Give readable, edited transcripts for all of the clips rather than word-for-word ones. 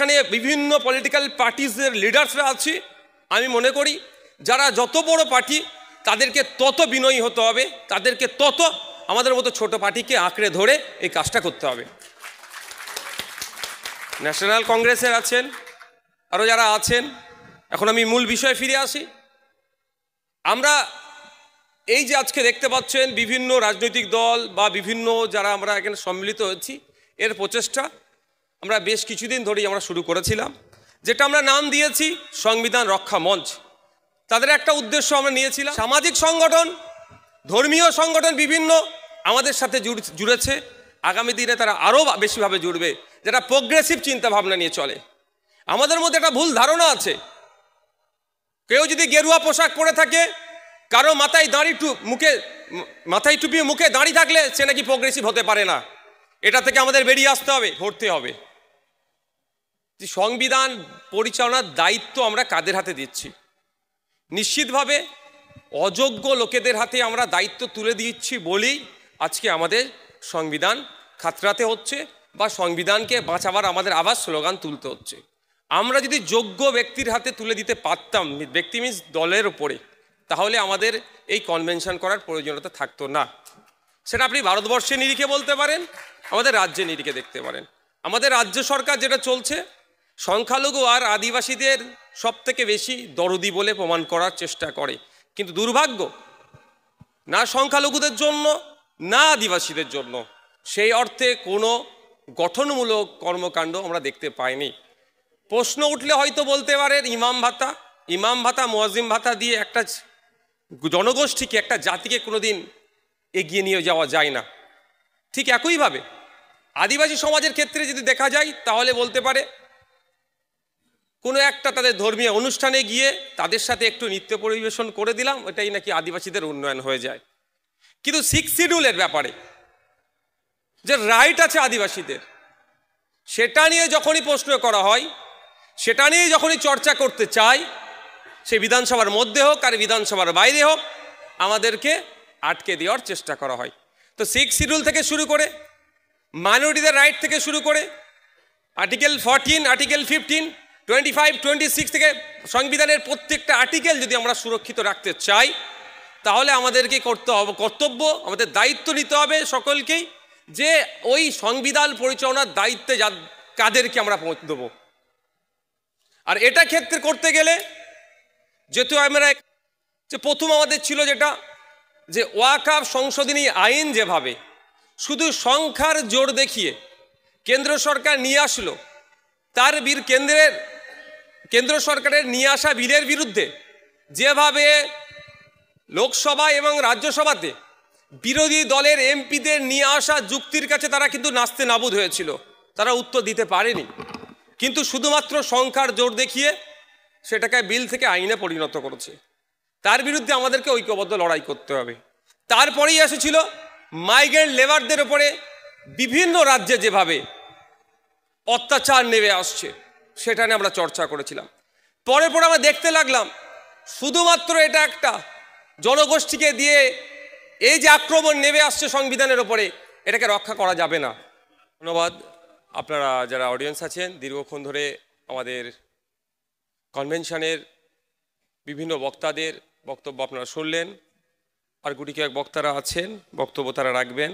এখানে বিভিন্ন পলিটিক্যাল পার্টিজের লিডার্সরা আছি, আমি মনে করি যারা যত বড় পার্টি তাদেরকে তত বিনয়ী হতে হবে, তাদেরকে তত আমাদের মতো ছোট পার্টিকে আঁকড়ে ধরে এই কাজটা করতে হবে। ন্যাশনাল কংগ্রেসের আছেন, আরও যারা আছেন, এখন আমি মূল বিষয়ে ফিরে আসি। আমরা এই যে আজকে দেখতে পাচ্ছেন বিভিন্ন রাজনৈতিক দল বা বিভিন্ন যারা আমরা এখানে সম্মিলিত হয়েছি, এর প্রচেষ্টা আমরা বেশ কিছুদিন ধরেই আমরা শুরু করেছিলাম, যেটা আমরা নাম দিয়েছি সংবিধান রক্ষা মঞ্চ। তাদের একটা উদ্দেশ্য আমরা নিয়েছিলাম, সামাজিক সংগঠন, ধর্মীয় সংগঠন বিভিন্ন আমাদের সাথে জুড়েছে, আগামী দিনে তারা আরও বেশিভাবে জুড়বে, যারা প্রোগ্রেসিভ চিন্তা ভাবনা নিয়ে চলে। আমাদের মধ্যে একটা ভুল ধারণা আছে, কেউ যদি গেরুয়া পোশাক পরে থাকে, কারো মাথায় মাথায় টুপি মুখে দাঁড়িয়ে থাকলে সে নাকি প্রোগ্রেসিভ হতে পারে না। এটা থেকে আমাদের বেরিয়ে আসতে হবে, ধরতে হবে যে সংবিধান পরিচালনার দায়িত্ব আমরা কাদের হাতে দিচ্ছি। নিশ্চিতভাবে অযোগ্য লোকেদের হাতে আমরা দায়িত্ব তুলে দিচ্ছি বলেই আজকে আমাদের সংবিধান খাতরাতে হচ্ছে বা সংবিধানকে বাঁচাবার আমাদের আবার স্লোগান তুলতে হচ্ছে। আমরা যদি যোগ্য ব্যক্তির হাতে তুলে দিতে পারতাম, ব্যক্তি মিন্স দলের ওপরে, তাহলে আমাদের এই কনভেনশন করার প্রয়োজনীয়তা থাকতো না। সেটা আপনি ভারতবর্ষের নিরিখে বলতে পারেন, আমাদের রাজ্যের নিরিখে দেখতে পারেন। আমাদের রাজ্য সরকার যেটা চলছে, সংখ্যালঘু আর আদিবাসীদের সব থেকে বেশি দরদি বলে প্রমাণ করার চেষ্টা করে, কিন্তু দুর্ভাগ্য না সংখ্যালঘুদের জন্য না আদিবাসীদের জন্য সেই অর্থে কোনো গঠনমূলক কর্মকাণ্ড আমরা দেখতে পাইনি। প্রশ্ন উঠলে হয়তো বলতে পারেন ইমাম ভাতা মুয়াজ্জিম ভাতা দিয়ে একটা জনগোষ্ঠীকে, একটা জাতিকে কোনোদিন এগিয়ে নিয়ে যাওয়া যায় না। ঠিক একইভাবে আদিবাসী সমাজের ক্ষেত্রে যদি দেখা যায়, তাহলে বলতে পারে কোনো একটা তাদের ধর্মীয় অনুষ্ঠানে গিয়ে তাদের সাথে একটু নৃত্য পরিবেশন করে দিলাম, এটাই নাকি আদিবাসীদের উন্নয়ন হয়ে যায়। কিন্তু 6 শিডিউলের ব্যাপারে যে রাইট আছে আদিবাসীদের, সেটা নিয়ে যখনই প্রশ্ন করা হয়, সেটা নিয়ে যখনই চর্চা করতে চাই, সে বিধানসভার মধ্যে হোক আর বিধানসভার বাইরে হোক, আমাদেরকে আটকে দেওয়ার চেষ্টা করা হয়। তো 6 শিডিউল থেকে শুরু করে, মাইনরিটিদের রাইট থেকে শুরু করে, আর্টিকেল 14, আর্টিকেল 15, 25, 26 থেকে সংবিধানের প্রত্যেকটা আর্টিকেল যদি আমরা সুরক্ষিত রাখতে চাই, তাহলে আমাদেরকে করতে হবে কর্তব্য, আমাদের দায়িত্ব নিতে হবে সকলকেই, যে ওই সংবিধান পরিচালনার দায়িত্বে কাদেরকে আমরা দেবো। আর এটা ক্ষেত্রে করতে গেলে যেহেতু আমরা যে প্রথম আমাদের ছিল যেটা যে ওয়াকফ সংশোধনী আইন যেভাবে শুধু সংখ্যার জোর দেখিয়ে কেন্দ্র সরকার নিয়ে আসলো, তার কেন্দ্র সরকারের নিয়ে আসা বিলের বিরুদ্ধে যেভাবে লোকসভা এবং রাজ্যসভাতে বিরোধী দলের এমপিদের নিয়ে আসা যুক্তির কাছে তারা কিন্তু নাস্তে নাবুদ হয়েছিল, তারা উত্তর দিতে পারেনি। কিন্তু শুধুমাত্র সংখ্যার জোর দেখিয়ে সেটাকে বিল থেকে আইনে পরিণত করেছে। তার বিরুদ্ধে আমাদেরকে ঐক্যবদ্ধ লড়াই করতে হবে। তারপরেই এসেছিল মাইগ্রেন্ট লেবারদের ওপরে বিভিন্ন রাজ্যে যেভাবে অত্যাচার নেমে আসছে, সেটা নিয়ে আমরা চর্চা করেছিলাম। পরে আমরা দেখতে লাগলাম শুধুমাত্র এটা একটা জনগোষ্ঠীকে দিয়ে এই যে আক্রমণ নেমে আসছে সংবিধানের ওপরে, এটাকে রক্ষা করা যাবে না। ধন্যবাদ আপনারা যারা অডিয়েন্স আছেন, দীর্ঘক্ষণ ধরে আমাদের কনভেনশনের বিভিন্ন বক্তাদের বক্তব্য আপনারা শুনলেন। আর গুটি কয়েক বক্তারা আছেন, বক্তব্য তারা রাখবেন,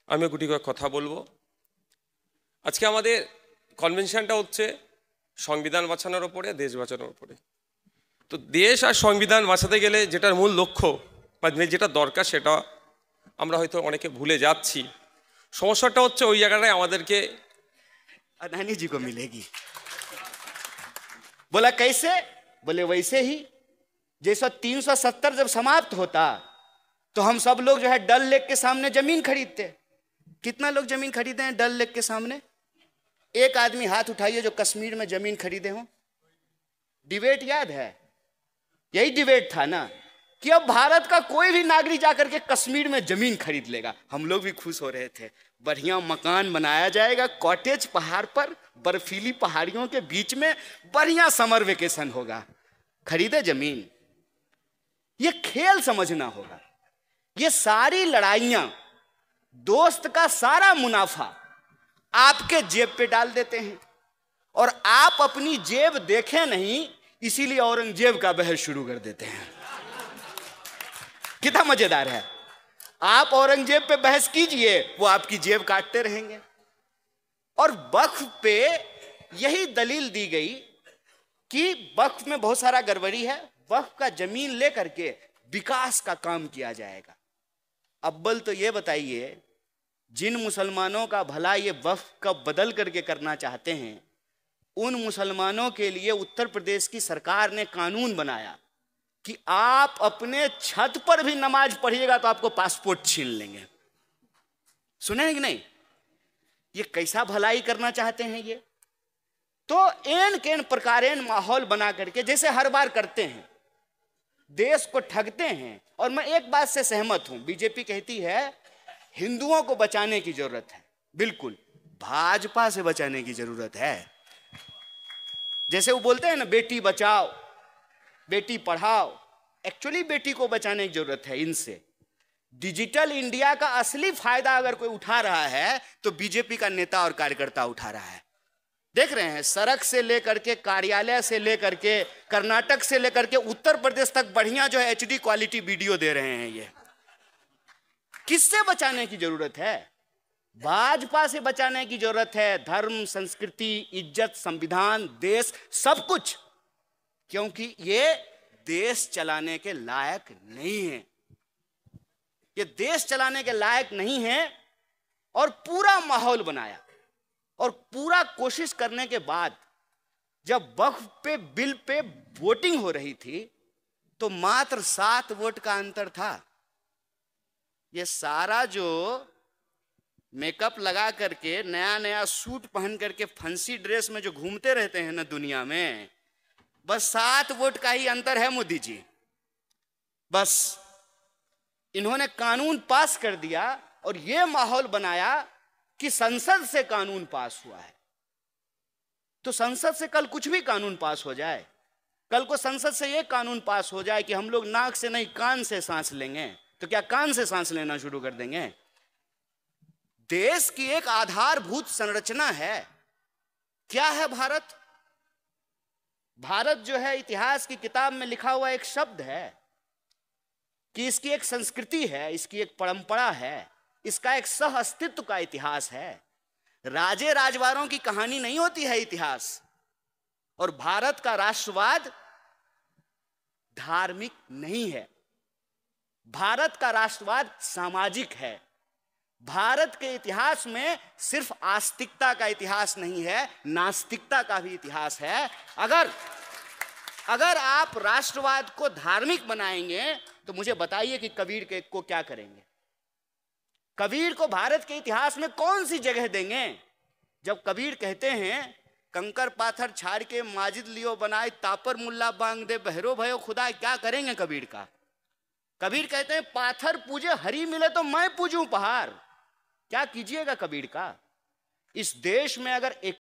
আমিও গুটি কয়েক কথা বলবো। আজকে আমাদের কনভেনশনটা হচ্ছে সংবিধান বাঁচানোর ওপরে, দেশ বাঁচানোর ওপরে। তো দেশ আর সংবিধান বাঁচাতে গেলে যেটার মূল লক্ষ্য বা যেটা দরকার, সেটা আমরা হয়তো অনেকে ভুলে যাচ্ছি। সমস্যাটা হচ্ছে ওই জায়গাটায় আমাদেরকে अदानी जी को मिलेगी। बोला कैसे? बोले वैसे ही जैसा 370 जब समाप्त होता तो हम सब लोग जो है डल लेक के सामने जमीन खरीदते। कितना लोग जमीन खरीदे हैं डल लेक के सामने? एक आदमी हाथ उठाइए जो कश्मीर में जमीन खरीदे हो। डिबेट याद है? यही डिबेट था ना कि अब भारत का कोई भी नागरिक जाकर के कश्मीर में जमीन खरीद लेगा। हम लोग भी खुश हो रहे थे, बढ़िया मकान बनाया जाएगा कॉटेज पहाड़ पर, बर्फीली पहाड़ियों के बीच में, बढ़िया समर वेकेशन होगा। खरीदे जमीन। ये खेल समझना होगा। ये सारी लड़ाइयां, दोस्त का सारा मुनाफा आपके जेब पे डाल देते हैं और आप अपनी जेब देखें नहीं, इसीलिए औरंगजेब का बहस शुरू कर देते हैं। कितना मजेदार है। आप औरंगजेब पे बहस कीजिए, वो आपकी जेब काटते रहेंगे। और वक्फ पे यही दलील दी गई कि वक्फ में बहुत सारा गड़बड़ी है, वक्फ का जमीन लेकर के विकास का काम किया जाएगा। अव्वल तो ये बताइए, जिन मुसलमानों का भला ये वक्फ का बदल करके करना चाहते हैं, उन मुसलमानों के लिए उत्तर प्रदेश की सरकार ने कानून बनाया कि आप अपने छत पर भी नमाज पढ़िएगा तो आपको पासपोर्ट छीन लेंगे। सुने हैं कि नहीं? ये कैसा भलाई करना चाहते हैं ये? तो एन केन प्रकारेन माहौल बना करके, जैसे हर बार करते हैं, देश को ठगते हैं। और मैं एक बात से सहमत हूं, बीजेपी कहती है हिंदुओं को बचाने की जरूरत है। बिल्कुल, भाजपा से बचाने की जरूरत है। जैसे वो बोलते हैं ना, बेटी बचाओ बेटी पढ़ाओ, एक्चुअली बेटी को बचाने की जरूरत है इनसे। डिजिटल इंडिया का असली फायदा अगर कोई उठा रहा है तो बीजेपी का नेता और कार्यकर्ता उठा रहा है। देख रहे हैं, सड़क से लेकर के, कार्यालय से लेकर के, कर्नाटक से लेकर के उत्तर प्रदेश तक बढ़िया जो है HD क्वालिटी वीडियो दे रहे हैं। ये किससे बचाने की जरूरत है? भाजपा से बचाने की जरूरत है। धर्म, संस्कृति, इज्जत, संविधान, देश, सब कुछ। क्योंकि ये देश चलाने के लायक नहीं है। ये देश चलाने के लायक नहीं है। और पूरा माहौल बनाया और पूरा कोशिश करने के बाद जब वक्फ पे बिल पे वोटिंग हो रही थी तो मात्र 7 वोट का अंतर था। ये सारा जो मेकअप लगा करके, नया नया सूट पहन करके, फंसी ड्रेस में जो घूमते रहते हैं ना दुनिया में, बस 7 वोट का ही अंतर है मोदी जी। बस इन्होंने कानून पास कर दिया और यह माहौल बनाया कि संसद से कानून पास हुआ है। तो संसद से कल कुछ भी कानून पास हो जाए, कल को संसद से यह कानून पास हो जाए कि हम लोग नाक से नहीं कान से सांस लेंगे, तो क्या कान से सांस लेना शुरू कर देंगे? देश की एक आधारभूत संरचना है। क्या है भारत? भारत जो है, इतिहास की किताब में लिखा हुआ एक शब्द है कि इसकी एक संस्कृति है, इसकी एक परंपरा है, इसका एक सह अस्तित्व का इतिहास है। राजे राजवारों की कहानी नहीं होती है इतिहास। और भारत का राष्ट्रवाद धार्मिक नहीं है। भारत का राष्ट्रवाद सामाजिक है। भारत के इतिहास में सिर्फ आस्तिकता का इतिहास नहीं है, नास्तिकता का भी इतिहास है। अगर आप राष्ट्रवाद को धार्मिक बनाएंगे तो मुझे बताइए कि कबीर के को क्या करेंगे? कबीर को भारत के इतिहास में कौन सी जगह देंगे? जब कबीर कहते हैं कंकर पाथर छाड़ के माजिद लियो बनाए, तापर मुल्ला बांग दे बहरो भयो खुदा, क्या करेंगे कबीर का? कबीर कहते हैं पाथर पूजे हरी मिले तो मैं पूजूं पहाड़। क्या कीजिएगा कबीर का? इस देश में अगर एक